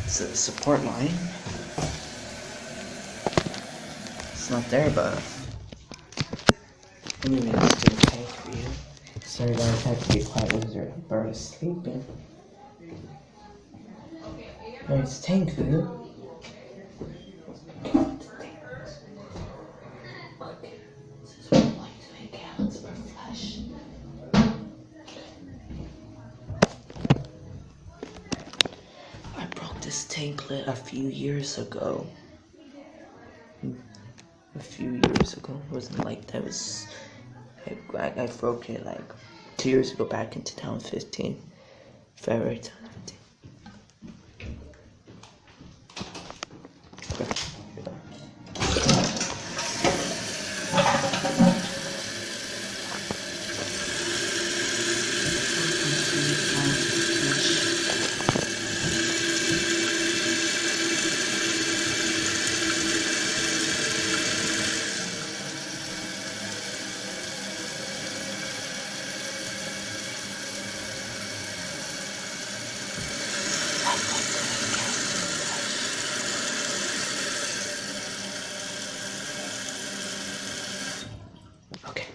It's a support line. It's not there, but anyway, let's do a tank for you. Sorry guys, I have to be quiet because your bird is sleeping. There's tank food. I brought this tanklet a few years ago. It wasn't like that. I broke it like 2 years ago, back in 2015, February 2015. Okay.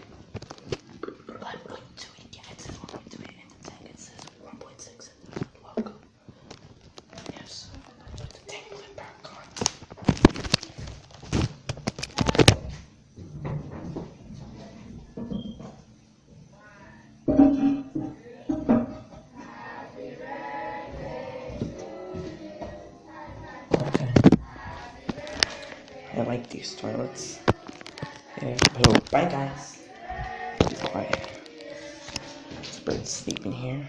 It says 1.28 in the tank. It says 1.6 in the logo. Yes. The tank went back on. Okay. I like these toilets. Yeah. Oh, bye guys. Be quiet. This bird's sleeping here.